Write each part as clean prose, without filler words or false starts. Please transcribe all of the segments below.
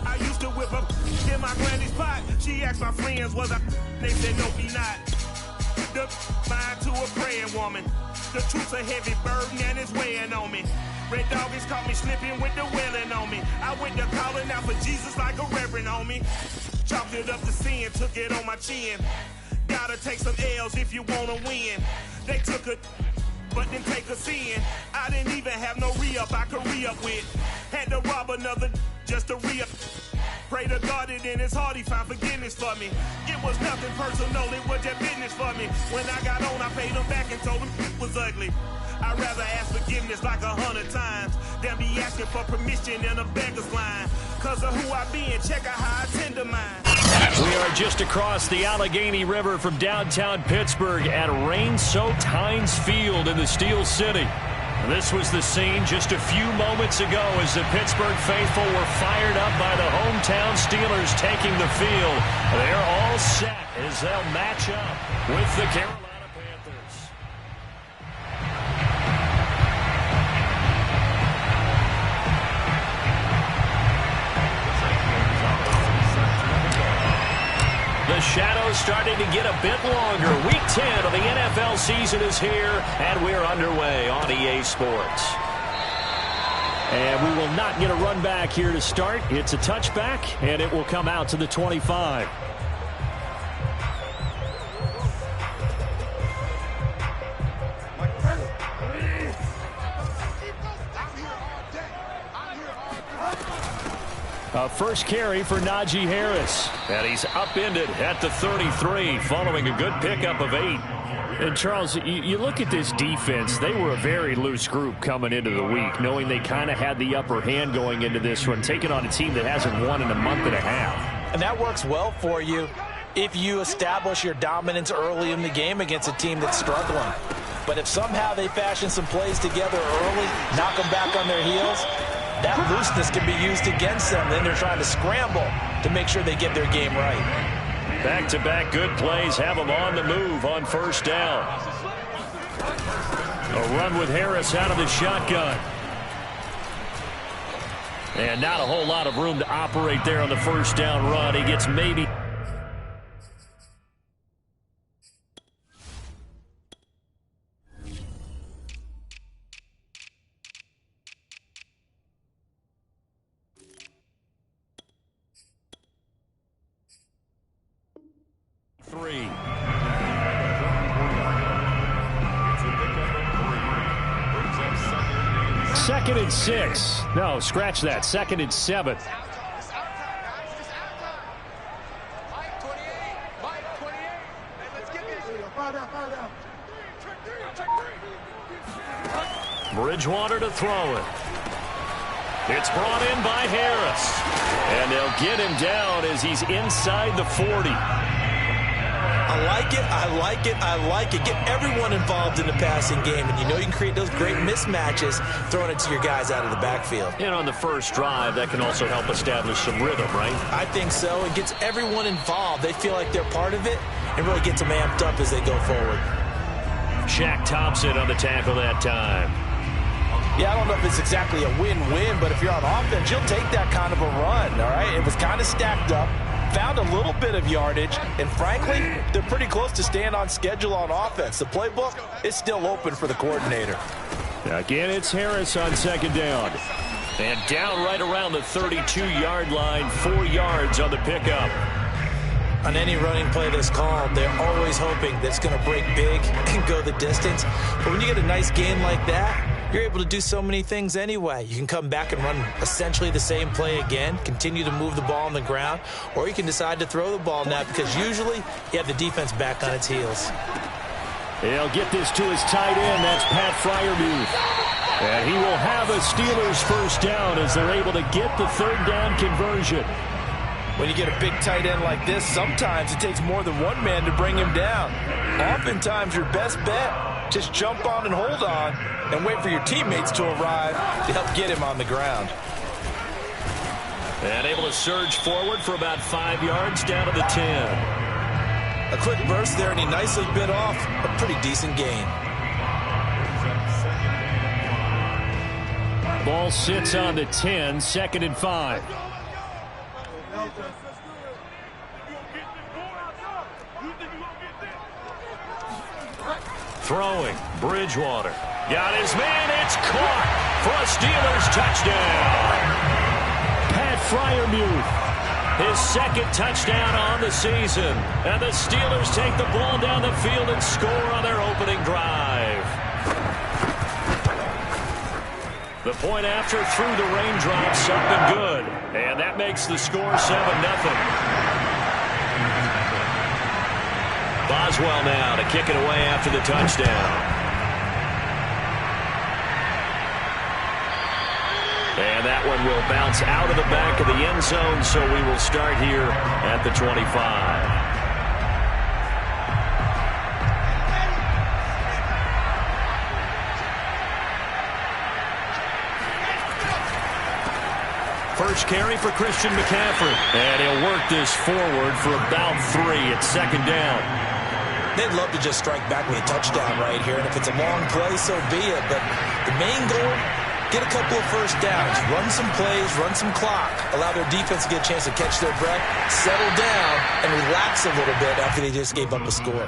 I used to whip up in my granny's pot. She asked my friends, was I? They said, no, be not. The mind to a praying woman. The truth's a heavy burden and it's weighing on me. Red doggies caught me slipping with the wailing on me. I went to calling out for Jesus like a reverend on me. Chalked it up to sin, took it on my chin. Gotta take some L's if you wanna win. They took a but didn't take a sin. I didn't even have no re-up I could re-up with. Had to rob another just to re-up. Pray to God that in his heart he found forgiveness for me. It was nothing personal, it was just business for me. When I got on, I paid him back and told him it was ugly. I'd rather ask forgiveness like 100 times than be asking for permission in a beggar's line. Cause of who I be and check out how I tend to mine. We are just across the Allegheny River from downtown Pittsburgh at rain-soaked Heinz Field in the Steel City. This was the scene just a few moments ago as the Pittsburgh faithful were fired up by the hometown Steelers taking the field. They're all set as they'll match up with the Carolina Panthers. The shadow's starting to get a bit longer. Week 10 of the NFL season is here, and we're underway on EA Sports. And we will not get a run back here to start. It's a touchback, and it will come out to the 25. First carry for Najee Harris. And he's upended at the 33 following a good pickup of 8. And, Charles, you look at this defense. They were a very loose group coming into the week, knowing they kind of had the upper hand going into this one, taking on a team that hasn't won in a month and a half. And that works well for you if you establish your dominance early in the game against a team that's struggling. But if somehow they fashion some plays together early, knock them back on their heels, that looseness can be used against them. Then they're trying to scramble to make sure they get their game right. Back-to-back good plays have them on the move on first down. A run with Harris out of the shotgun. And not a whole lot of room to operate there on the first down run. He gets maybe... three. Second and 6. No, scratch that. Second and 7. Bridgewater to throw it. It's brought in by Harris. And they'll get him down as he's inside the 40. I like it, I like it, I like it. Get everyone involved in the passing game, and you know you can create those great mismatches throwing it to your guys out of the backfield. And on the first drive, that can also help establish some rhythm, right? I think so. It gets everyone involved. They feel like they're part of it and really gets them amped up as they go forward. Shaq Thompson on the tackle that time. Yeah, I don't know if it's exactly a win-win, but if you're on offense, you'll take that kind of a run, all right? It was kind of stacked up. Found a little bit of yardage, and frankly, they're pretty close to staying on schedule on offense. The playbook is still open for the coordinator. Again, it's Harris on second down. And down right around the 32-yard line, 4 yards on the pickup. On any running play that's called, they're always hoping that it's going to break big and go the distance. But when you get a nice gain like that, you're able to do so many things anyway. You can come back and run essentially the same play again, continue to move the ball on the ground, or you can decide to throw the ball now because usually you have the defense back on its heels. He'll get this to his tight end. That's Pat Freiermuth. And he will have a Steelers first down as they're able to get the third down conversion. When you get a big tight end like this, sometimes it takes more than one man to bring him down. Oftentimes your best bet, just jump on and hold on and wait for your teammates to arrive to help get him on the ground. And able to surge forward for about 5 yards down to the 10. A quick burst there, and he nicely bit off a pretty decent gain. Ball sits on the 10, 2nd and 5. Throwing, Bridgewater. Got his man, it's caught for a Steelers touchdown. Pat Freiermuth, his 2nd touchdown on the season. And the Steelers take the ball down the field and score on their opening drive. The point after through the raindrops up and good. And that makes the score 7-0. Boswell now to kick it away after the touchdown. And that one will bounce out of the back of the end zone, so we will start here at the 25. First carry for Christian McCaffrey. And he'll work this forward for about 3 at 2nd down. They'd love to just strike back with a touchdown right here, and if it's a long play, so be it. But the main goal, get a couple of first downs, run some plays, run some clock, allow their defense to get a chance to catch their breath, settle down, and relax a little bit after they just gave up a score.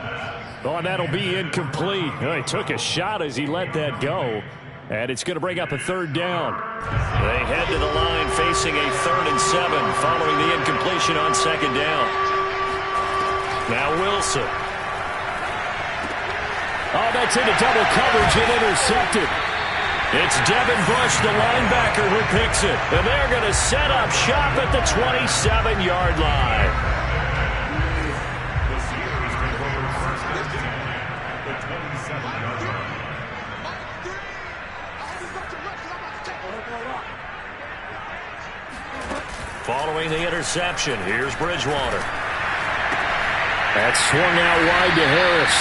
Oh, and that'll be incomplete. Oh, he took a shot as he let that go, and it's going to bring up a 3rd down. They head to the line facing a 3rd and 7 following the incompletion on 2nd down. Now Wilson. Oh, that's into double coverage and intercepted. It's Devin Bush, the linebacker, who picks it. And they're going to set up shop at the 27-yard line. Following the interception, here's Bridgewater. That's swung out wide to Harris.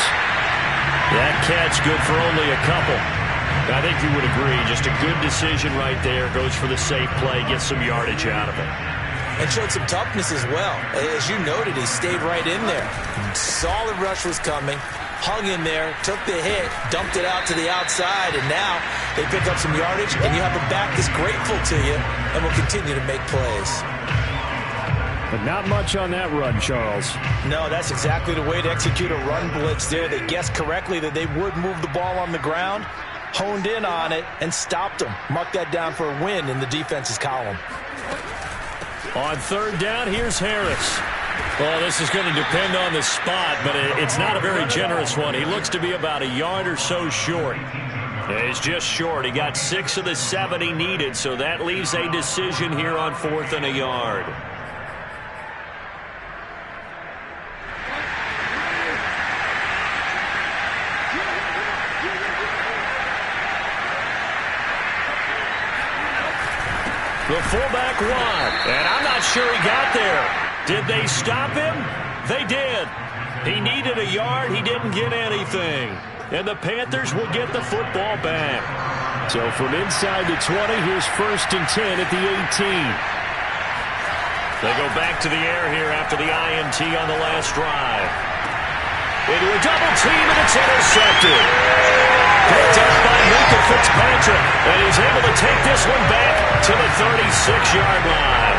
That catch good for only a couple. I think you would agree, just a good decision right there. Goes for the safe play, gets some yardage out of it. And showed some toughness as well. As you noted, he stayed right in there. Solid rush was coming, hung in there, took the hit, dumped it out to the outside, and now they pick up some yardage, and you have a back that's grateful to you and will continue to make plays. But not much on that run, Charles. No, that's exactly the way to execute a run blitz there. They guessed correctly that they would move the ball on the ground, honed in on it, and stopped them. Mark that down for a win in the defense's column. On 3rd down, here's Harris. Well, this is going to depend on the spot, but it's not a very generous one. He looks to be about a yard or so short. He's just short. He got 6 of the 7 he needed, so that leaves a decision here on 4th and a yard. The fullback won, and I'm not sure he got there. Did they stop him? They did. He needed a yard. He didn't get anything. And the Panthers will get the football back. So from inside the 20, here's 1st and 10 at the 18. They go back to the air here after the INT on the last drive. Into a double team, and it's intercepted. Picked up by Luka Fitzpatrick, and he's able to take this one back to the 36-yard line.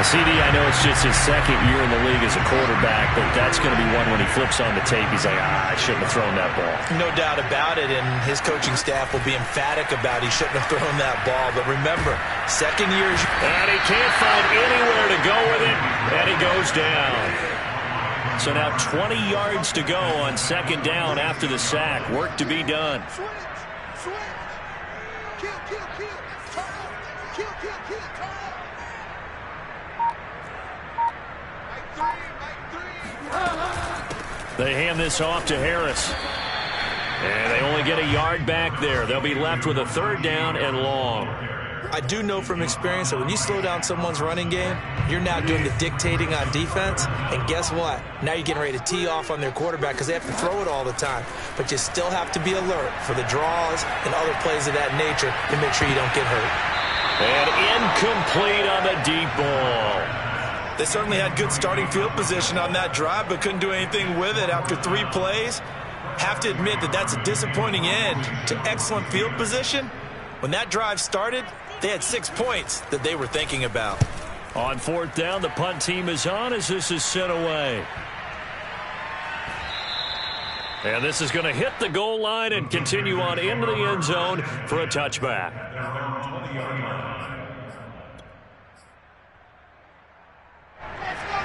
CD, I know it's just his 2nd year in the league as a quarterback, but that's going to be one when he flips on the tape, he's like, I shouldn't have thrown that ball. No doubt about it, and his coaching staff will be emphatic about he shouldn't have thrown that ball. But remember, 2nd year. And he can't find anywhere to go with it, and he goes down. So now 20 yards to go on 2nd down after the sack. Work to be done. They hand this off to Harris. And they only get a yard back there. They'll be left with a 3rd down and long. I do know from experience that when you slow down someone's running game, you're now doing the dictating on defense. And guess what? Now you're getting ready to tee off on their quarterback because they have to throw it all the time. But you still have to be alert for the draws and other plays of that nature to make sure you don't get hurt. And incomplete on the deep ball. They certainly had good starting field position on that drive, but couldn't do anything with it after 3 plays. Have to admit that that's a disappointing end to excellent field position When that drive started, they had 6 points that they were thinking about. On fourth down, the punt team is on as this is sent away. And this is going to hit the goal line and continue on into the end zone for a touchback.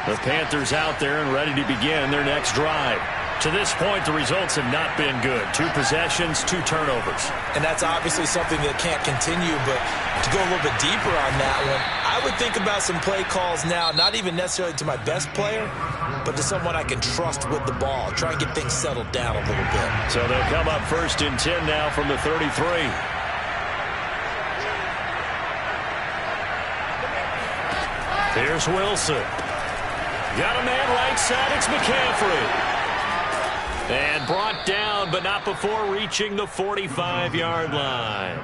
The Panthers out there and ready to begin their next drive. To this point, the results have not been good. 2 possessions, 2 turnovers. And that's obviously something that can't continue, but to go a little bit deeper on that one, I would think about some play calls now, not even necessarily to my best player, but to someone I can trust with the ball. Try and get things settled down a little bit. So they'll come up 1st and 10 now from the 33. Here's Wilson. Got a man right side. It's McCaffrey. And brought down, but not before reaching the 45-yard line.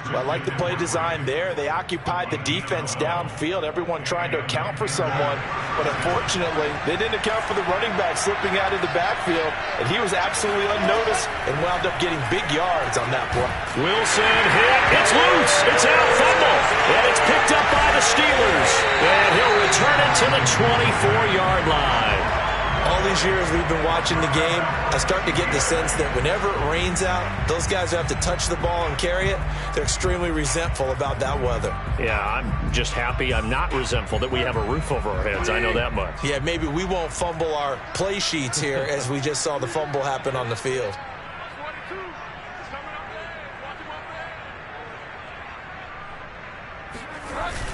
Well, I like the play design there. They occupied the defense downfield, everyone trying to account for someone. But unfortunately, they didn't account for the running back slipping out of the backfield. And he was absolutely unnoticed and wound up getting big yards on that play. Wilson hit. It's loose. It's out. Fumble. And it's picked up by the Steelers. And he'll return it to the 24-yard line. All these years we've been watching the game, I start to get the sense that whenever it rains out, those guys who have to touch the ball and carry it, they're extremely resentful about that weather. Yeah, I'm just happy I'm not resentful that we have a roof over our heads. I know that much. Yeah, maybe we won't fumble our play sheets here as we just saw the fumble happen on the field.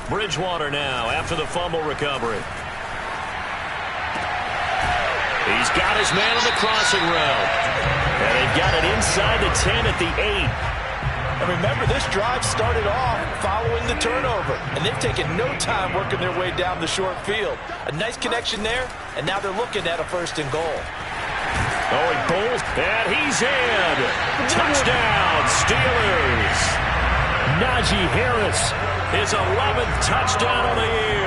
Bridgewater now after the fumble recovery. He's got his man on the crossing route. And they've got it inside the 10 at the 8. And remember, this drive started off following the turnover. And they've taken no time working their way down the short field. A nice connection there, and now they're looking at a 1st and goal. Oh, he pulls, and he's in. Touchdown, Steelers. Najee Harris, his 11th touchdown of the year.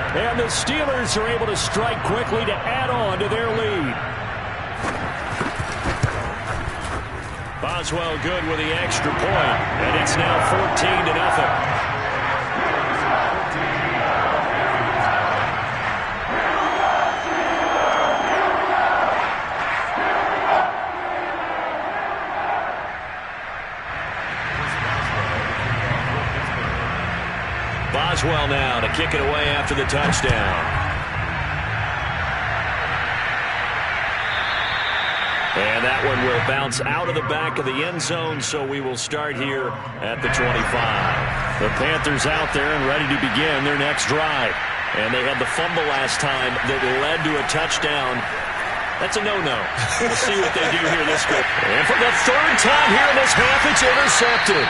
And the Steelers are able to strike quickly to add on to their lead. Boswell good with the extra point, and it's now 14-0. Boswell now to kick it away after the touchdown. And that one will bounce out of the back of the end zone, so we will start here at the 25. The Panthers out there and ready to begin their next drive. And they had the fumble last time that led to a touchdown. That's a no-no. We'll see what they do here this go. And for the 3rd time here in this half, it's intercepted.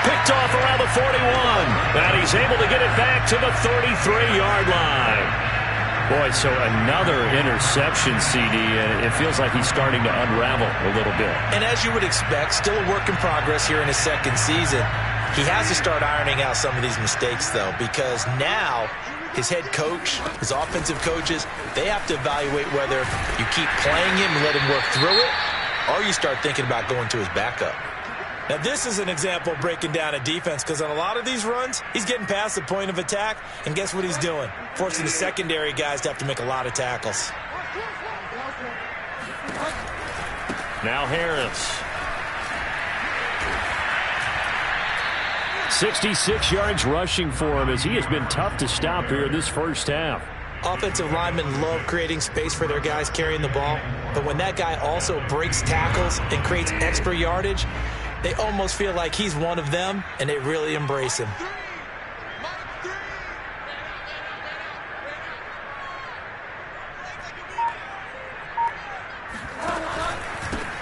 Picked off around the 41. And he's able to get it back to the 33-yard line. Boy, so another interception, CD, and it feels like he's starting to unravel a little bit. And as you would expect, still a work in progress here in his 2nd season. He has to start ironing out some of these mistakes, though, because now his head coach, his offensive coaches, they have to evaluate whether you keep playing him and let him work through it, or you start thinking about going to his backup. Now, this is an example of breaking down a defense, because on a lot of these runs, he's getting past the point of attack, and guess what he's doing? Forcing the secondary guys to have to make a lot of tackles. Now Harris. 66 yards rushing for him as he has been tough to stop here in this first half. Offensive linemen love creating space for their guys carrying the ball, but when that guy also breaks tackles and creates extra yardage, they almost feel like he's one of them, and they really embrace him.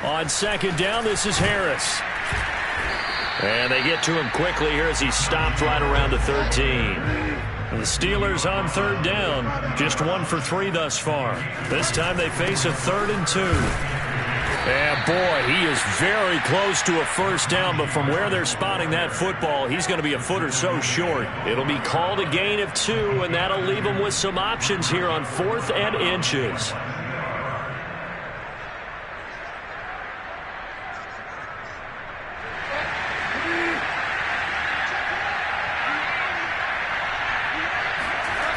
On 2nd down, this is Harris. And they get to him quickly here as he stopped right around the 13. The Steelers on 3rd down, just 1 for 3 thus far. This time they face a 3rd and 2. And boy, he is very close to a 1st down, but from where they're spotting that football, he's going to be a foot or so short. It'll be called a gain of 2, and that'll leave him with some options here on 4th and inches.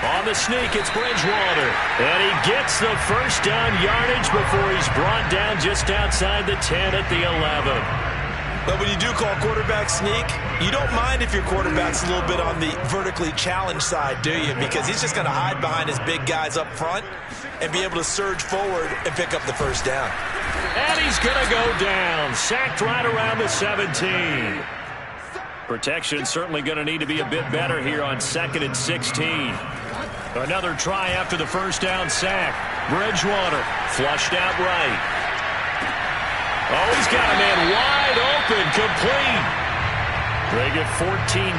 On the sneak, it's Bridgewater. And he gets the first down yardage before he's brought down just outside the 10 at the 11. But when you do call quarterback sneak, you don't mind if your quarterback's a little bit on the vertically challenged side, do you? Because he's just going to hide behind his big guys up front and be able to surge forward and pick up the first down. And he's going to go down. Sacked right around the 17. Protection certainly going to need to be a bit better here on 2nd and 16. Another try after the first down sack. Bridgewater flushed out right. Oh, he's got a man wide open, complete. They get 14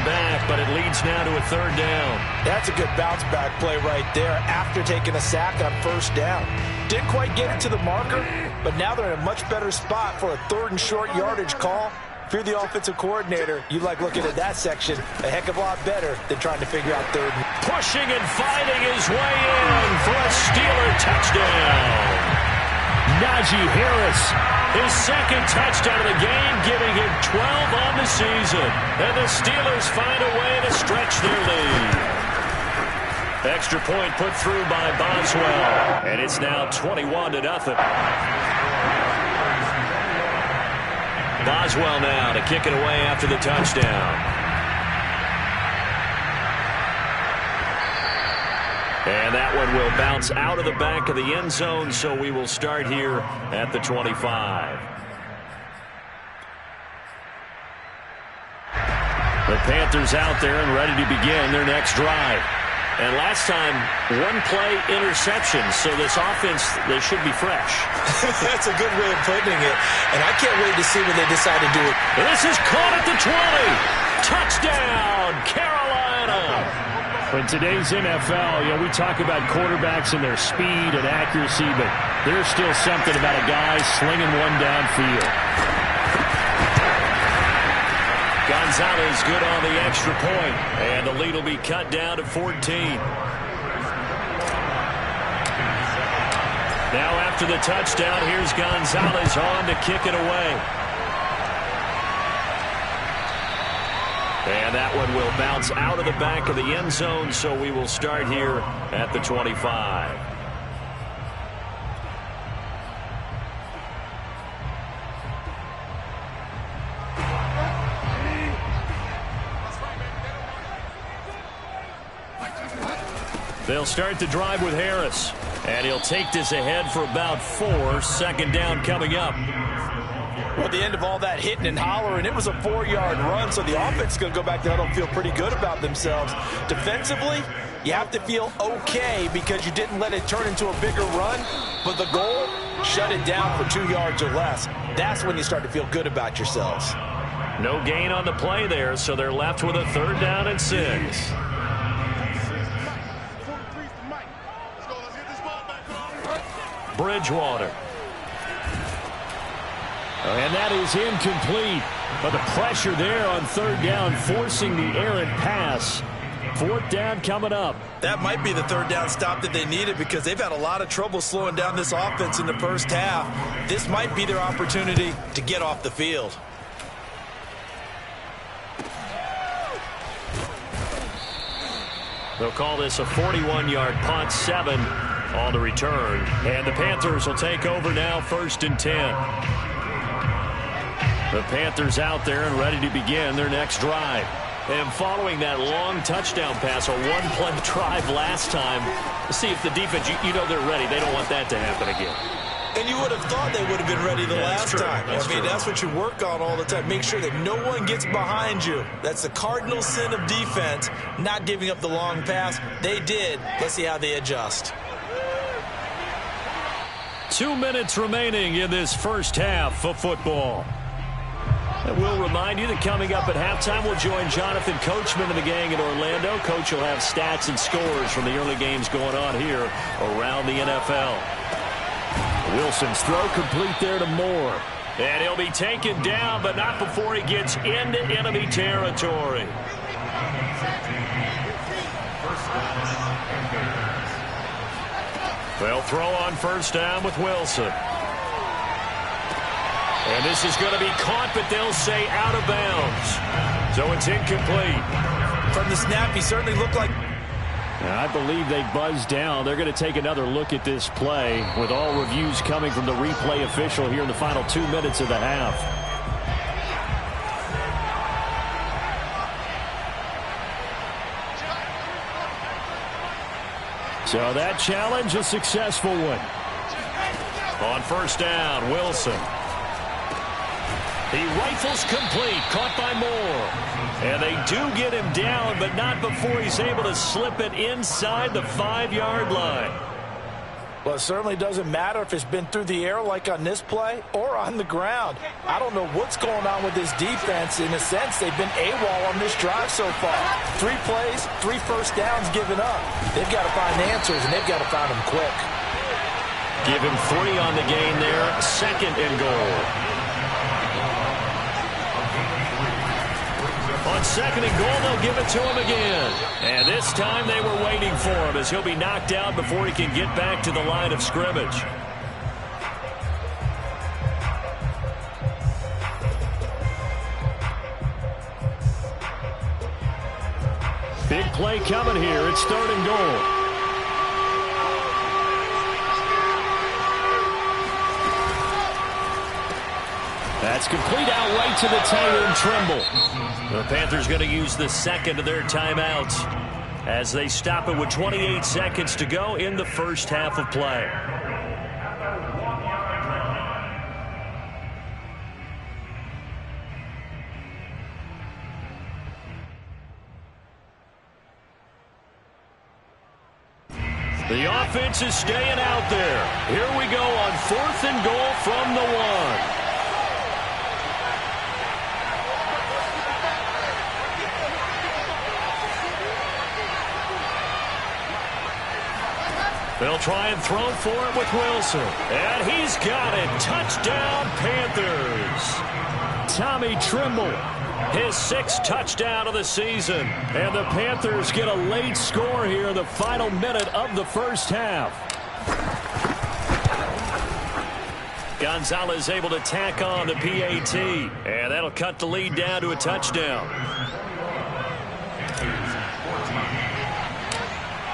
back, but it leads now to a 3rd down. That's a good bounce-back play right there after taking a sack on first down. Didn't quite get it to the marker, but now they're in a much better spot for a 3rd and short yardage call. If you're the offensive coordinator, you like looking at that section a heck of a lot better than trying to figure out 3rd. Pushing and fighting his way in for a Steeler touchdown. Najee Harris, his 2nd touchdown of the game, giving him 12 on the season. And the Steelers find a way to stretch their lead. Extra point put through by Boswell. And it's now 21-0. Boswell now to kick it away after the touchdown. And that one will bounce out of the back of the end zone, so we will start here at the 25. The Panthers out there and ready to begin their next drive. And last time, 1-play interception, so this offense, they should be fresh. That's a good way of putting it, and I can't wait to see when they decide to do it. And this is caught at the 20. Touchdown, Carolina. In today's NFL, we talk about quarterbacks and their speed and accuracy, but there's still something about a guy slinging one downfield. Gonzalez good on the extra point, and the lead will be cut down to 14. Now after the touchdown, here's Gonzalez on to kick it away. And that one will bounce out of the back of the end zone, so we will start here at the 25. They'll start the drive with Harris, and he'll take this ahead for about 4. 2nd down coming up. Well, at the end of all that hitting and hollering, it was a 4-yard run, so the offense is going to go back there and feel pretty good about themselves. Defensively, you have to feel okay because you didn't let it turn into a bigger run, but the goal, shut it down for 2 yards or less. That's when you start to feel good about yourselves. No gain on the play there, so they're left with a 3rd down and 6. Bridgewater. And that is incomplete. But the pressure there on 3rd down, forcing the errant pass. 4th down coming up. That might be the 3rd down stop that they needed because they've had a lot of trouble slowing down this offense in the first half. This might be their opportunity to get off the field. They'll call this a 41-yard punt, 7 on the return. And the Panthers will take over now, 1st and 10. The Panthers out there and ready to begin their next drive. And following that long touchdown pass, a 1-play drive last time, see if the defense, you know they're ready. They don't want that to happen again. And you would have thought they would have been ready the last time. That's what you work on all the time. Make sure that no one gets behind you. That's the cardinal sin of defense, not giving up the long pass. They did. Let's see how they adjust. 2 minutes remaining in this first half of football. And we'll remind you that coming up at halftime, we'll join Jonathan Coachman and the gang in Orlando. Coach will have stats and scores from the early games going on here around the NFL. Wilson's throw complete there to Moore. And he'll be taken down, but not before he gets into enemy territory. They'll throw on 1st down with Wilson. And this is going to be caught, but they'll say out of bounds. So it's incomplete. From the snap, he certainly looked like... I believe they buzzed down. They're going to take another look at this play with all reviews coming from the replay official here in the final 2 minutes of the half. So that challenge, a successful one. On first down, Wilson. He rifles complete, caught by Moore. And they do get him down, but not before he's able to slip it inside the 5-yard line. Well, it certainly doesn't matter if it's been through the air like on this play or on the ground. I don't know what's going on with this defense. In a sense, they've been AWOL on this drive so far. 3 plays, 3 first downs given up. They've got to find answers, and they've got to find them quick. Give him 3 on the gain there. 2nd and goal. On 2nd and goal, they'll give it to him again. And this time they were waiting for him as he'll be knocked out before he can get back to the line of scrimmage. Big play coming here. It's 3rd and goal. That's complete out right to the tight end, Trimble. The Panthers going to use the 2nd of their timeouts as they stop it with 28 seconds to go in the first half of play. The offense is staying out there. Here we go on 4th and goal from the 1. They'll try and throw for it with Wilson. And he's got it. Touchdown, Panthers. Tommy Trimble, his 6th touchdown of the season. And the Panthers get a late score here in the final minute of the first half. Gonzalez able to tack on the PAT. And that'll cut the lead down to a touchdown.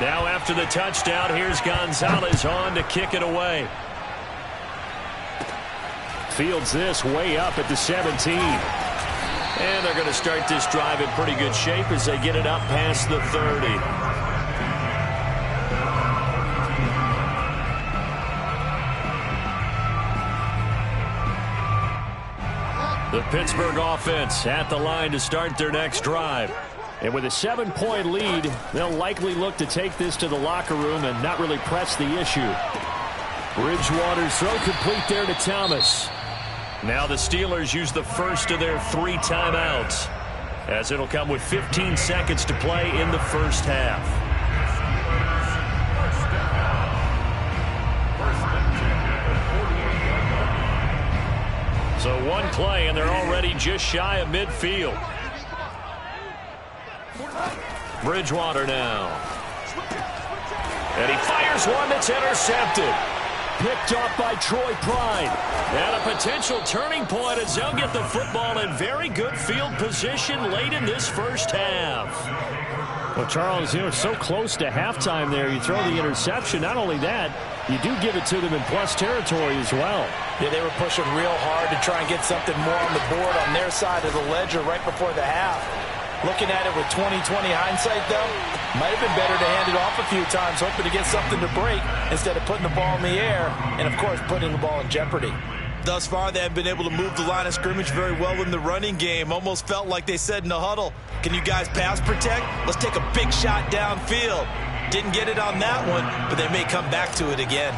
Now after the touchdown, here's Gonzalez on to kick it away. Fields this way up at the 17. And they're going to start this drive in pretty good shape as they get it up past the 30. The Pittsburgh offense at the line to start their next drive. And with a 7-point lead, they'll likely look to take this to the locker room and not really press the issue. Bridgewater's throw complete there to Thomas. Now the Steelers use the first of their 3 timeouts, as it'll come with 15 seconds to play in the first half. So 1 play, and they're already just shy of midfield. Bridgewater now. And he fires one that's intercepted. Picked off by Troy Pride. And a potential turning point as they'll get the football in very good field position late in this first half. Well, Charles, you know, so close to halftime there. You throw the interception. Not only that, you do give it to them in plus territory as well. Yeah, they were pushing real hard to try and get something more on the board on their side of the ledger right before the half. Looking at it with 20/20 hindsight, though, might have been better to hand it off a few times, hoping to get something to break instead of putting the ball in the air and, of course, putting the ball in jeopardy. Thus far, they have been able to move the line of scrimmage very well in the running game. Almost felt like they said in the huddle, can you guys pass protect? Let's take a big shot downfield. Didn't get it on that one, but they may come back to it again.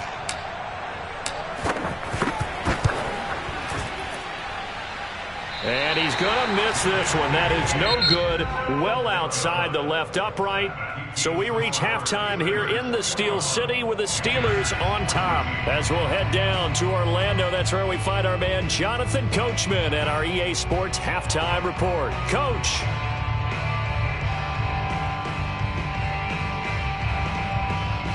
And he's going to miss this one. That is no good. Well outside the left upright. So we reach halftime here in the Steel City with the Steelers on top. As we'll head down to Orlando, that's where we find our man Jonathan Coachman at our EA Sports Halftime Report. Coach.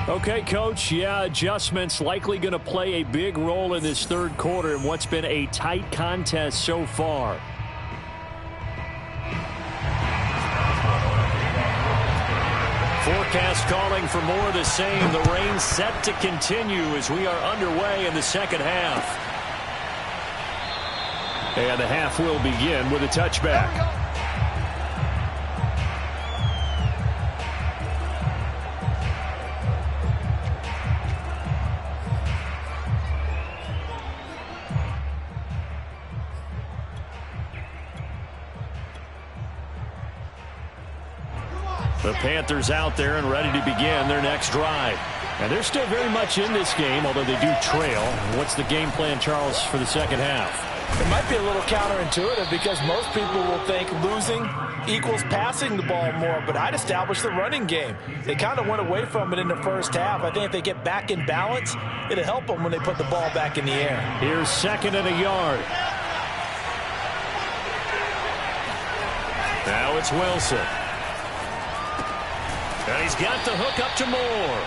Okay, Coach, yeah, adjustments likely going to play a big role in this third quarter in what's been a tight contest so far. forecast calling for more of the same. The rain set to continue as we are underway in the second half. And the half will begin with a touchback. The Panthers out there and ready to begin their next drive. And they're still very much in this game, although they do trail. What's the game plan, Charles, for the second half? It might be a little counterintuitive because most people will think losing equals passing the ball more, but I'd establish the running game. They kind of went away from it in the first half. I think if they get back in balance, it'll help them when they put the ball back in the air. Here's 2nd and a yard. Now it's Wilson. And he's got the hook up to Moore.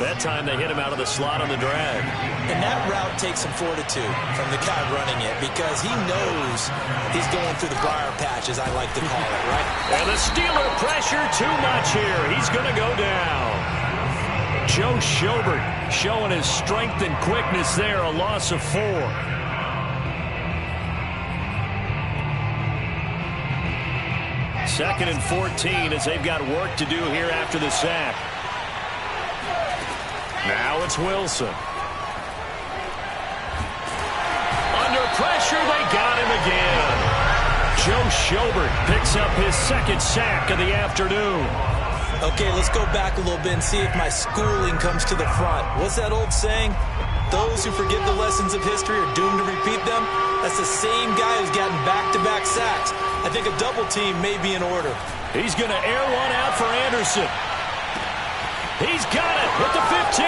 That time they hit him out of the slot on the drag. And that route takes some fortitude from the guy running it because he knows he's going through the briar patch, as I like to call it, right? And the Steeler pressure too much here. He's going to go down. Joe Schobert showing his strength and quickness there, a loss of 4. 2nd and 14 as they've got work to do here after the sack. Now it's Wilson. Under pressure, they got him again. Joe Schobert picks up his 2nd sack of the afternoon. Okay, let's go back a little bit and see if my schooling comes to the front. What's that old saying? Those who forget the lessons of history are doomed to repeat them. That's the same guy who's gotten back-to-back sacks. I think a double team may be in order. He's going to air one out for Anderson. He's got it with the 15.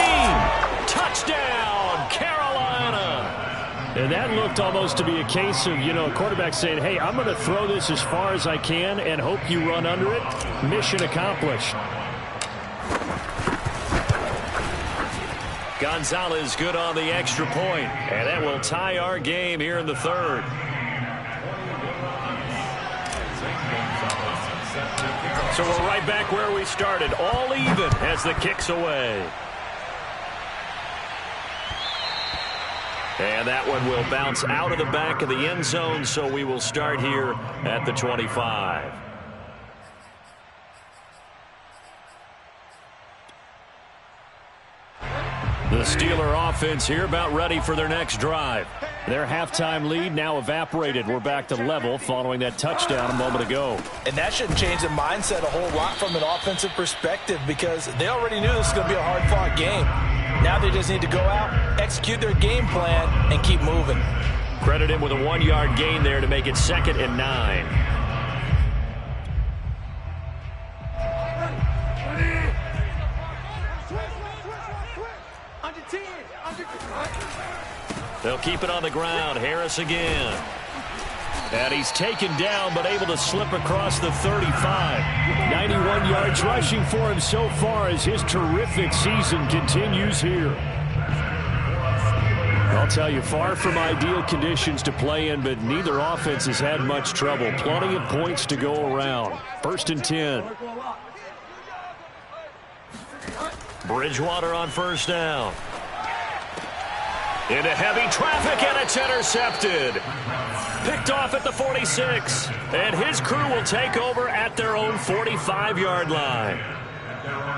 Touchdown, Carolina. And that looked almost to be a case of, a quarterback saying, hey, I'm going to throw this as far as I can and hope you run under it. Mission accomplished. Gonzalez good on the extra point, and that will tie our game here in the 3rd. So we're right back where we started, all even as the kick's away. And that one will bounce out of the back of the end zone, so we will start here at the 25. The Steeler offense here about ready for their next drive. Their halftime lead now evaporated. We're back to level following that touchdown a moment ago. And that shouldn't change the mindset a whole lot from an offensive perspective because they already knew this was going to be a hard-fought game. Now they just need to go out, execute their game plan, and keep moving. Credit him with a 1-yard gain there to make it 2nd and 9. They'll keep it on the ground. Harris again. And he's taken down but able to slip across the 35. 91 yards rushing for him so far as his terrific season continues here. I'll tell you, far from ideal conditions to play in, but neither offense has had much trouble. Plenty of points to go around. 1st and 10. Bridgewater on 1st down. Into heavy traffic, and it's intercepted. Picked off at the 46. And his crew will take over at their own 45-yard line.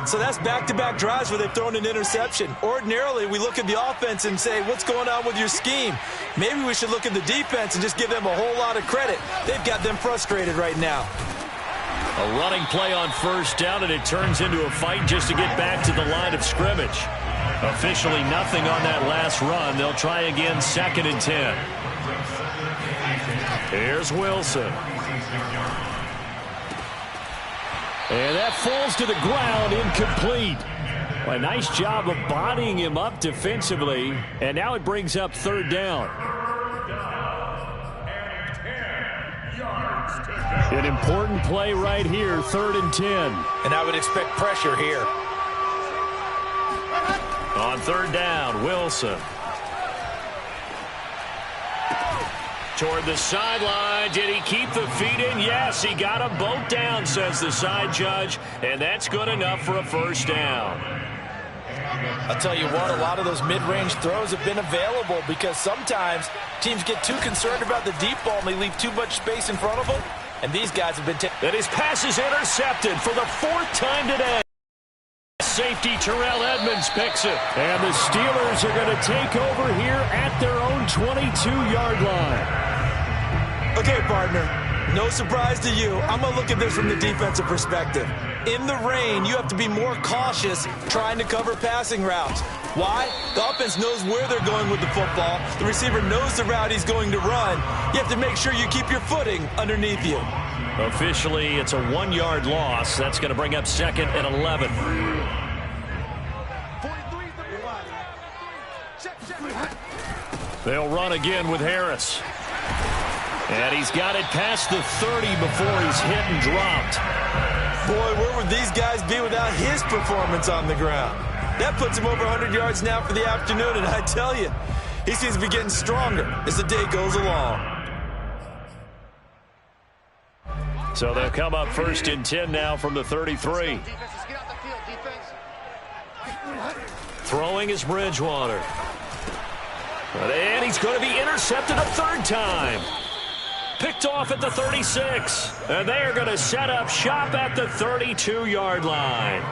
So that's back-to-back drives where they've thrown an interception. Ordinarily, we look at the offense and say, what's going on with your scheme? Maybe we should look at the defense and just give them a whole lot of credit. They've got them frustrated right now. A running play on 1st down, and it turns into a fight just to get back to the line of scrimmage. Officially nothing on that last run. They'll try again 2nd and 10. Here's Wilson. And that falls to the ground, incomplete. Well, a nice job of bodying him up defensively. And now it brings up 3rd down. An important play right here, 3rd and 10. And I would expect pressure here. On 3rd down, Wilson. Toward the sideline. Did he keep the feet in? Yes, he got them both down, says the side judge, and that's good enough for a first down. I'll tell you what, a lot of those mid-range throws have been available because sometimes teams get too concerned about the deep ball and they leave too much space in front of them, and these guys have been And his pass is intercepted for the 4th time today. Safety Terrell Edmonds picks it. And the Steelers are going to take over here at their own 22-yard line. Okay, partner, no surprise to you. I'm going to look at this from the defensive perspective. In the rain, you have to be more cautious trying to cover passing routes. Why? The offense knows where they're going with the football. The receiver knows the route he's going to run. You have to make sure you keep your footing underneath you. Officially, it's a 1-yard loss. That's going to bring up 2nd and 11. They'll run again with Harris. And he's got it past the 30 before he's hit and dropped. Boy, where would these guys be without his performance on the ground? That puts him over 100 yards now for the afternoon, and I tell you, he seems to be getting stronger as the day goes along. So they'll come up 1st and 10 now from the 33. Throwing is Bridgewater. And he's going to be intercepted a 3rd time. Picked off at the 36. And they are going to set up shop at the 32-yard line.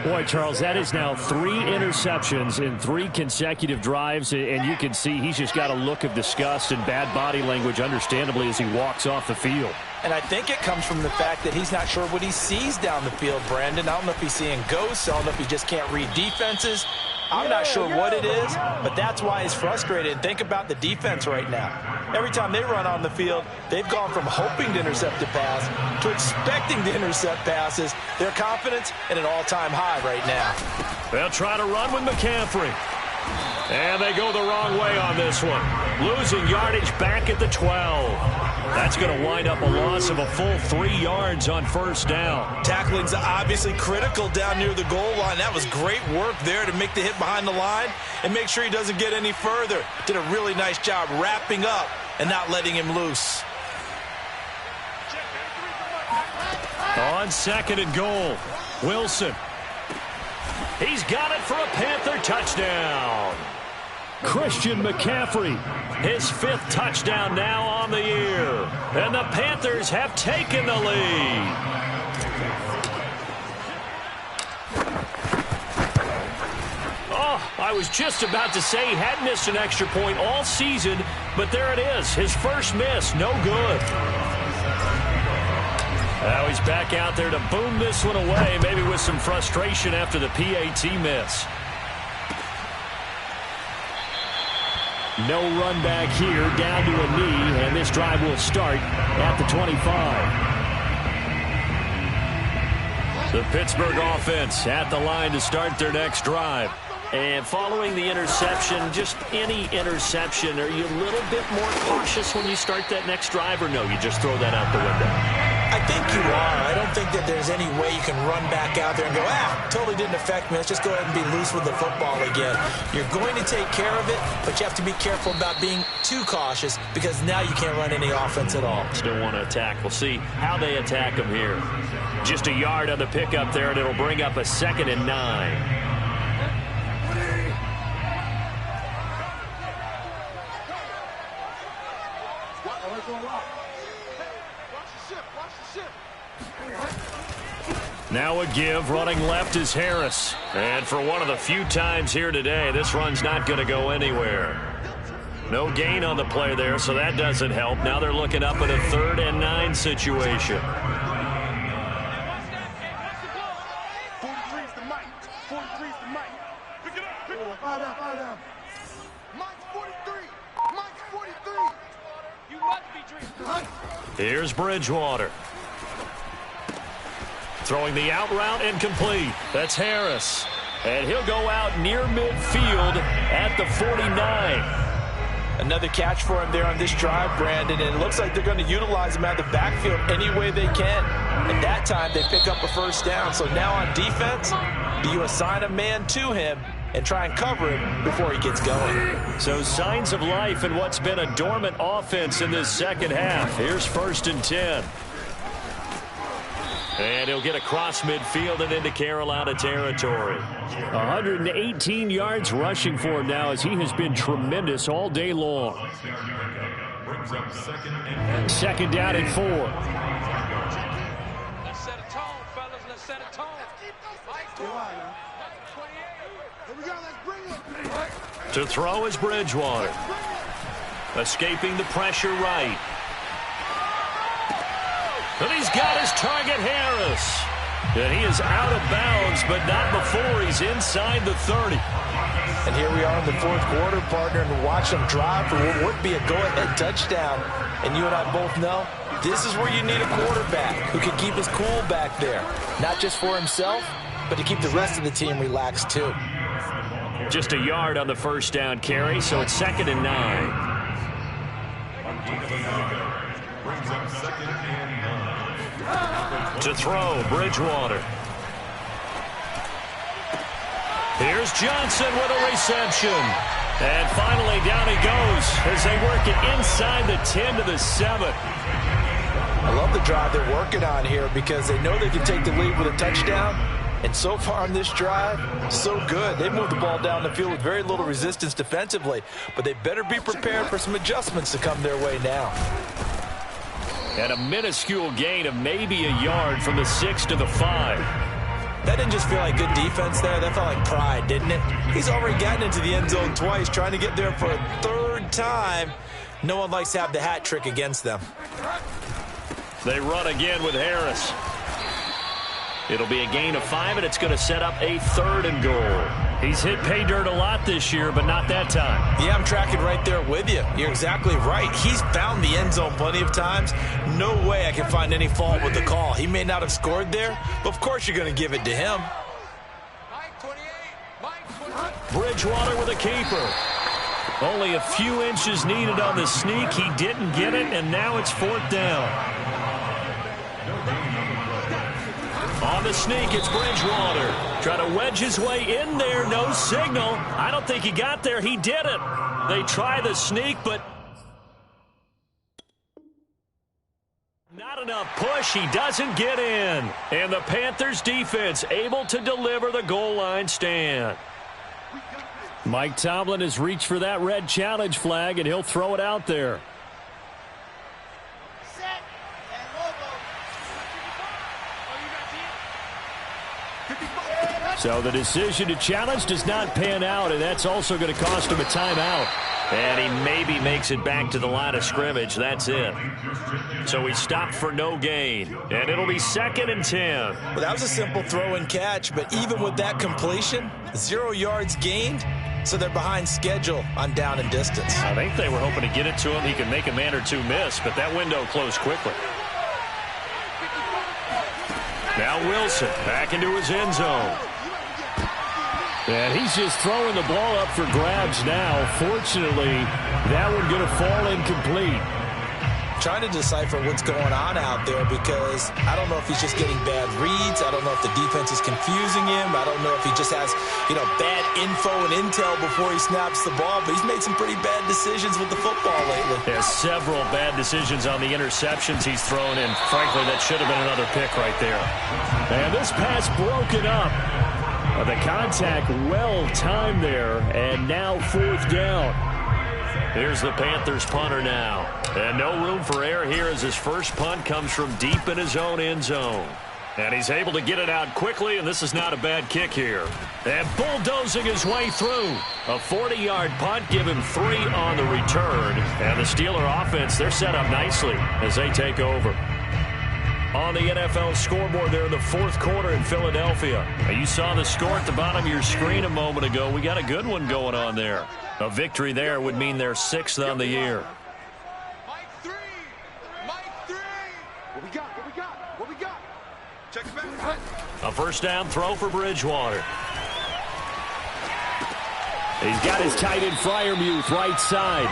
Boy, Charles, that is now 3 interceptions in 3 consecutive drives, and you can see he's just got a look of disgust and bad body language, understandably, as he walks off the field. And I think it comes from the fact that he's not sure what he sees down the field, Brandon. I don't know if he's seeing ghosts. I don't know if he just can't read defenses. I'm not sure what it is, but that's why he's frustrated. And think about the defense right now. Every time they run on the field, they've gone from hoping to intercept a pass to expecting to intercept passes. Their confidence at an all-time high right now. They'll try to run with McCaffrey. And they go the wrong way on this one. Losing yardage back at the 12. That's going to wind up a loss of a full 3 yards on 1st down. Tackling's obviously critical down near the goal line. That was great work there to make the hit behind the line and make sure he doesn't get any further. Did a really nice job wrapping up and not letting him loose. On 2nd and goal, Wilson. He's got it for a Panther touchdown. Christian McCaffrey, his 5th touchdown now on the year. And the Panthers have taken the lead. Oh, I was just about to say he had missed an extra point all season, but there it is. His first miss, no good. Now he's back out there to boom this one away, maybe with some frustration after the PAT miss. No run back here, down to a knee, and this drive will start at the 25. The Pittsburgh offense at the line to start their next drive. And following the interception, just any interception, are you a little bit more cautious when you start that next drive, or no, you just throw that out the window? I think you are. I don't think that there's any way you can run back out there and go, totally didn't affect me. Let's just go ahead and be loose with the football again. You're going to take care of it, but you have to be careful about being too cautious because now you can't run any offense at all. Still want to attack. We'll see how they attack them here. Just a yard on the pickup there, and it'll bring up a 2nd and 9. Now a give, running left is Harris. And for one of the few times here today, this run's not going to go anywhere. No gain on the play there, so that doesn't help. Now they're looking up at a 3rd and 9 situation. 43's the mic. 43's the mic. Pick it up. Pick it up. Fire down. Mike's 43. Mike's 43. You must be dreaming. Here's Bridgewater. Throwing the out route incomplete. That's Harris. And he'll go out near midfield at the 49. Another catch for him there on this drive, Brandon, and it looks like they're going to utilize him out of the backfield any way they can. At that time, they pick up a 1st down. So now on defense, do you assign a man to him, and try and cover him before he gets going. So signs of life in what's been a dormant offense in this second half. Here's 1st and 10. And he'll get across midfield and into Carolina territory. 118 yards rushing for him now as he has been tremendous all day long. Second down and 4. Let's set a tone, fellas. Let's set a tone. To throw is Bridgewater. Escaping the pressure right. And he's got his target, Harris. And he is out of bounds, but not before he's inside the 30. And here we are in the 4th quarter, partner, and watch them drive for what would be a go-ahead touchdown. And you and I both know this is where you need a quarterback who can keep his cool back there. Not just for himself, but to keep the rest of the team relaxed too. Just a yard on the first down carry, so it's 2nd and 9. To throw, Bridgewater. Here's Johnson with a reception. And finally down he goes as they work it inside the 10 to the 7. I love the drive they're working on here because they know they can take the lead with a touchdown. And so far on this drive, so good. They moved the ball down the field with very little resistance defensively, but they better be prepared for some adjustments to come their way now. And a minuscule gain of maybe a yard from the 6 to the 5. That didn't just feel like good defense there. That felt like pride, didn't it? He's already gotten into the end zone twice, trying to get there for a 3rd time. No one likes to have the hat trick against them. They run again with Harris. It'll be a gain of 5, and it's going to set up a 3rd and goal. He's hit pay dirt a lot this year, but not that time. Yeah, I'm tracking right there with you. You're exactly right. He's found the end zone plenty of times. No way I can find any fault with the call. He may not have scored there, but of course you're going to give it to him. Bridgewater with a keeper. Only a few inches needed on the sneak. He didn't get it, and now it's 4th down. On the sneak, it's Bridgewater. Trying to wedge his way in there. No signal. I don't think he got there. He did it. They try the sneak, but not enough push. He doesn't get in. And the Panthers defense able to deliver the goal line stand. Mike Tomlin has reached for that red challenge flag, and he'll throw it out there. So the decision to challenge does not pan out, and that's also going to cost him a timeout. And he maybe makes it back to the line of scrimmage. That's it. So he stopped for no gain, and it'll be 2nd and 10. Well, that was a simple throw and catch, but even with that completion, 0 yards gained, so they're behind schedule on down and distance. I think they were hoping to get it to him. He could make a man or two miss, but that window closed quickly. Now Wilson back into his end zone. And he's just throwing the ball up for grabs now. Fortunately, that one going to fall incomplete. Trying to decipher what's going on out there because I don't know if he's just getting bad reads. I don't know if the defense is confusing him. I don't know if he just has, bad info and intel before he snaps the ball. But he's made some pretty bad decisions with the football lately. There's several bad decisions on the interceptions he's thrown, and frankly, that should have been another pick right there. And this pass broken up. The contact well-timed there, and now 4th down. Here's the Panthers punter now. And no room for error here as his first punt comes from deep in his own end zone. And he's able to get it out quickly, and this is not a bad kick here. And bulldozing his way through. A 40-yard punt, give him 3 on the return. And the Steeler offense, they're set up nicely as they take over. On the NFL scoreboard there in the 4th quarter in Philadelphia. Now, you saw the score at the bottom of your screen a moment ago. We got a good one going on there. A victory there would mean they're 6th on the year. Mike 3. What we got? What we got? Check it back. A first down throw for Bridgewater. He's got his tight end Freiermuth right side.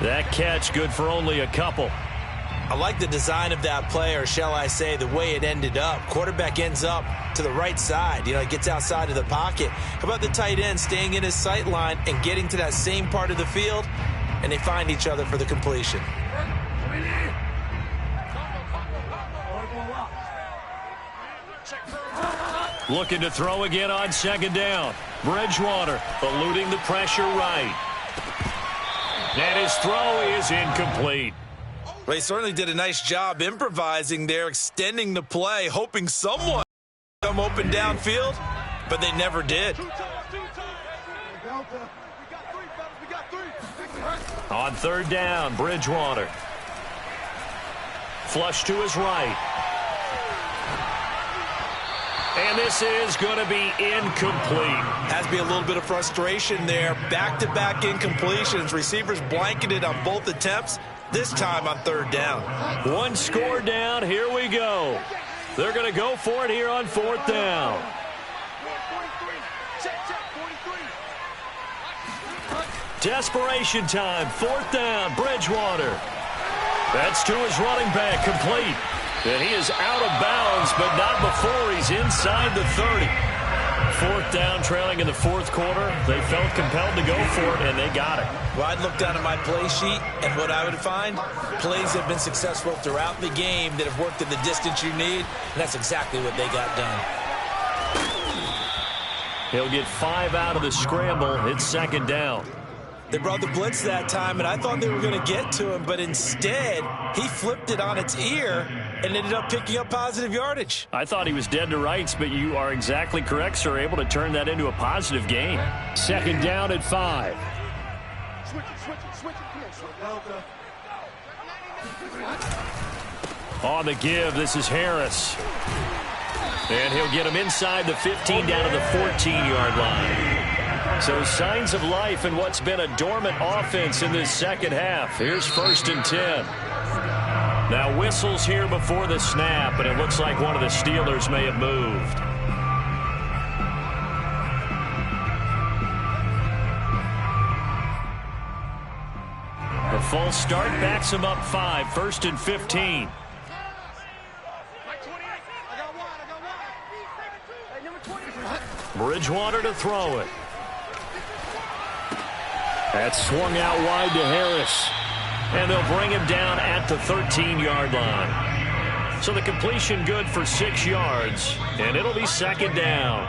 That catch good for only a couple. I like the design of that play, or shall I say the way it ended up. Quarterback ends up to the right side. It gets outside of the pocket. How about the tight end staying in his sight line and getting to that same part of the field, and they find each other for the completion. Looking to throw again on second down. Bridgewater eluding the pressure right. And his throw is incomplete. Well, he certainly did a nice job improvising there, extending the play, hoping someone would come open downfield, but they never did. On third down, Bridgewater. Flush to his right. And this is going to be incomplete. Has to be a little bit of frustration there. Back-to-back incompletions. Receivers blanketed on both attempts, this time on third down. One score down. Here we go. They're going to go for it here on fourth down. Desperation time. Fourth down, Bridgewater. That's to his running back, complete. And he is out of bounds, but not before he's inside the 30. Fourth down, trailing in the fourth quarter. They felt compelled to go for it, and they got it. Well, I'd look down at my play sheet, and what I would find, plays have been successful throughout the game that have worked at the distance you need, and that's exactly what they got done. He'll get 5 out of the scramble. It's second down. They brought the blitz that time, and I thought they were going to get to him, but instead, he flipped it on its ear and ended up picking up positive yardage. I thought he was dead to rights, but you are exactly correct, sir. Able to turn that into a positive gain. Second down at 5. On the give, this is Harris. And he'll get him inside the 15 down to the 14-yard line. So signs of life in what's been a dormant offense in this second half. Here's first and 10. Now whistles here before the snap, and it looks like one of the Steelers may have moved. The false start backs him up 5. First and 15. Bridgewater to throw it. That's swung out wide to Harris. And they'll bring him down at the 13-yard line. So the completion good for 6 yards. And it'll be second down.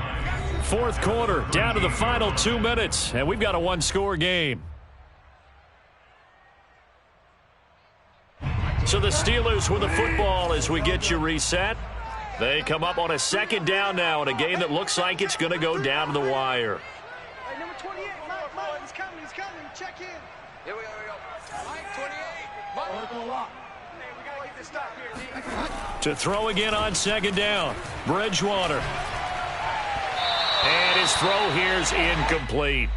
Fourth quarter, down to the final 2 minutes. And we've got a one-score game. So the Steelers with the football as we get you reset. They come up on a second down now in a game that looks like it's going to go down to the wire. Hey, number 28, Mike, he's coming, check in. Here we go. Mike, 28, Mike. We gotta get this stop here, To throw again on second down, Bridgewater. And his throw here is incomplete.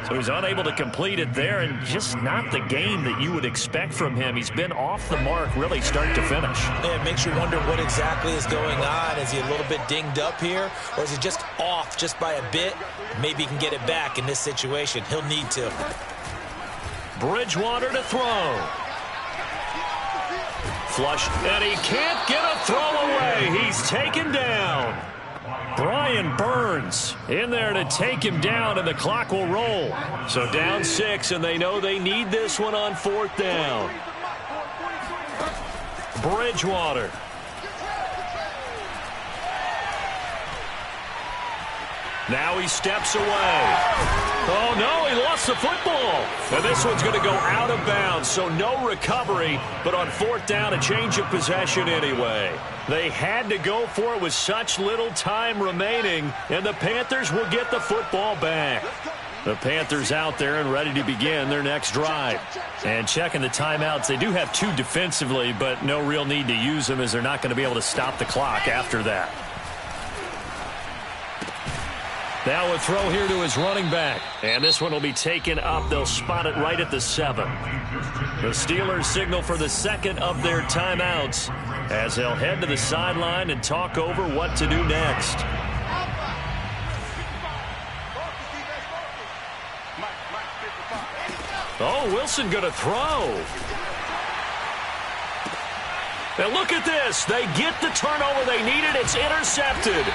So he's unable to complete it there, and just not the game that you would expect from him. He's been off the mark really start to finish. Yeah, it makes you wonder what exactly is going on. Is he a little bit dinged up here, or is he just off just by a bit? Maybe he can get it back in this situation. He'll need to. Bridgewater to throw. Flush, and he can't get a throw away. He's taken down. Brian Burns in there to take him down, and the clock will roll. So down 6, and they know they need this one on fourth down. Bridgewater. Now he steps away. Oh, no, he lost the football. And this one's going to go out of bounds, so no recovery. But on fourth down, a change of possession anyway. They had to go for it with such little time remaining, and the Panthers will get the football back. The Panthers out there and ready to begin their next drive. And checking the timeouts, they do have 2 defensively, but no real need to use them as they're not going to be able to stop the clock after that. Now a throw here to his running back. And this one will be taken up. They'll spot it right at the 7. The Steelers signal for the second of their timeouts as they'll head to the sideline and talk over what to do next. Oh, Wilson going to throw. And look at this. They get the turnover they needed. It's intercepted.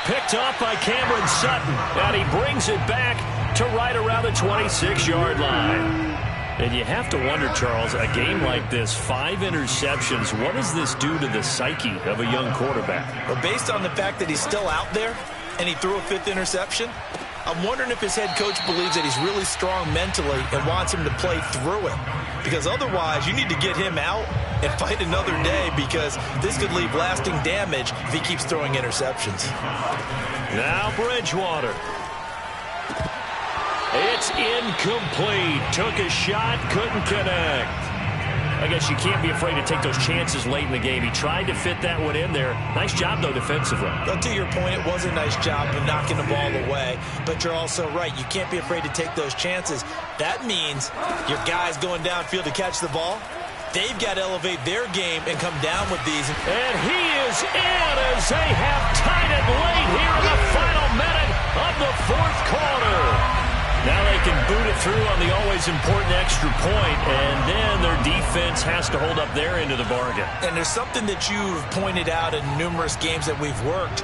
Picked off by Cameron Sutton. And he brings it back to right around the 26-yard line. And you have to wonder, Charles, a game like this, 5 interceptions, what does this do to the psyche of a young quarterback? Well, based on the fact that he's still out there and he threw a 5th interception, I'm wondering if his head coach believes that he's really strong mentally and wants him to play through it. Because otherwise, you need to get him out and fight another day, because this could leave lasting damage if he keeps throwing interceptions. Now Bridgewater. It's incomplete. Took a shot, couldn't connect. I guess you can't be afraid to take those chances late in the game. He tried to fit that one in there. Nice job, though, defensively. Well, to your point, it was a nice job of knocking the ball away. But you're also right. You can't be afraid to take those chances. That means your guys going downfield to catch the ball, they've got to elevate their game and come down with these. And he is in as they have tied it late here in the final minute of the 4th quarter. Now they can boot it through on the always important extra point, and then their defense has to hold up their end of the bargain. And there's something that you've pointed out in numerous games that we've worked.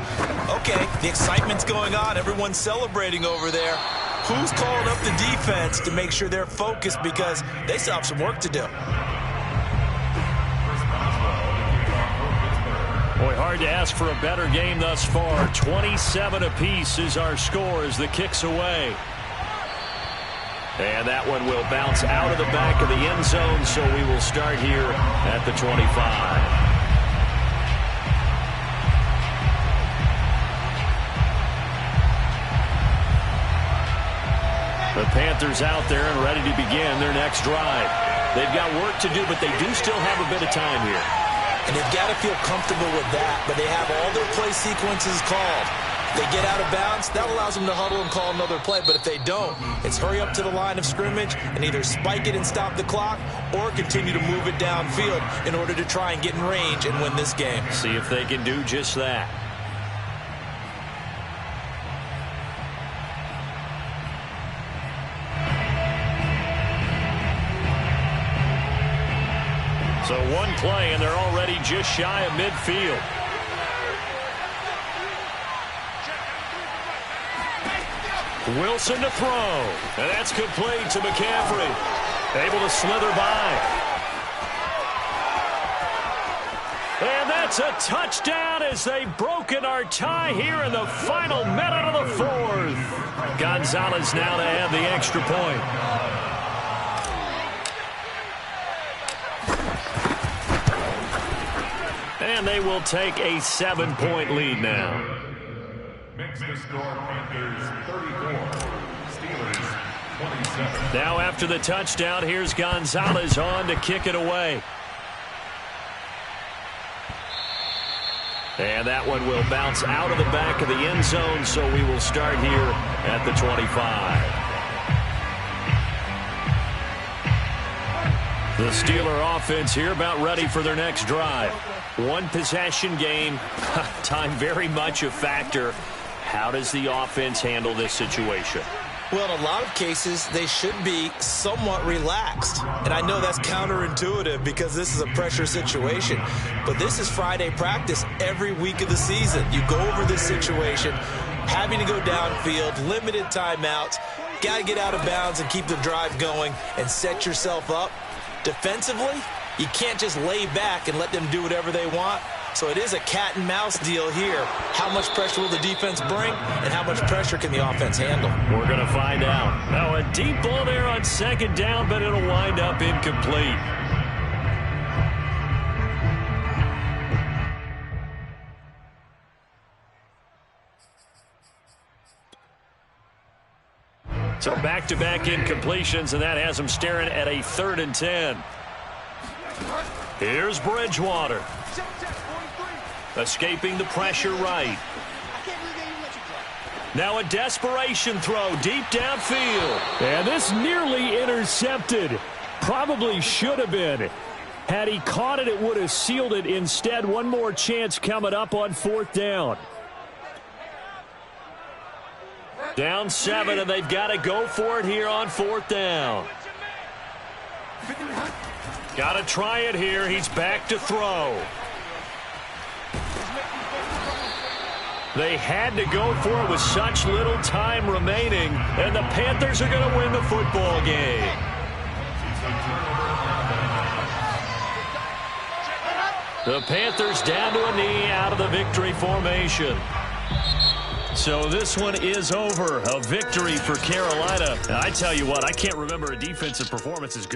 Okay, the excitement's going on. Everyone's celebrating over there. Who's calling up the defense to make sure they're focused, because they still have some work to do? Boy, hard to ask for a better game thus far. 27 apiece is our score as the kick's away. And that one will bounce out of the back of the end zone, so we will start here at the 25. The Panthers out there and ready to begin their next drive. They've got work to do, but they do still have a bit of time here. And they've got to feel comfortable with that, but they have all their play sequences called. They get out of bounds, that allows them to huddle and call another play. But if they don't, it's hurry up to the line of scrimmage and either spike it and stop the clock or continue to move it downfield in order to try and get in range and win this game. See if they can do just that. So one play and they're already just shy of midfield. Wilson to throw, and that's complete to McCaffrey. Able to slither by. And that's a touchdown as they've broken our tie here in the final minute of the 4th. Gonzalez now to add the extra point. And they will take a 7-point lead now. Makes the score Panthers 34, Steelers 27. Now after the touchdown, here's Gonzalez on to kick it away. And that one will bounce out of the back of the end zone, so we will start here at the 25. The Steeler offense here about ready for their next drive. One possession game, time very much a factor. How does the offense handle this situation? Well, in a lot of cases, they should be somewhat relaxed. And I know that's counterintuitive because this is a pressure situation. But this is Friday practice every week of the season. You go over this situation, having to go downfield, limited timeouts, got to get out of bounds and keep the drive going and set yourself up. Defensively, you can't just lay back and let them do whatever they want. So it is a cat and mouse deal here. How much pressure will the defense bring, and how much pressure can the offense handle? We're going to find out. Now a deep ball there on 2nd down, but it'll wind up incomplete. So back-to-back incompletions, and that has them staring at a 3rd and 10. Here's Bridgewater. Escaping the pressure right. Now a desperation throw deep downfield. And this nearly intercepted. Probably should have been. Had he caught it, it would have sealed it. Instead, one more chance coming up on 4th down. Down 7, and they've got to go for it here on 4th down. Got to try it here. He's back to throw. They had to go for it with such little time remaining, and the Panthers are going to win the football game. The Panthers down to a knee out of the victory formation. So this one is over. A victory for Carolina. And I tell you what, I can't remember a defensive performance as good.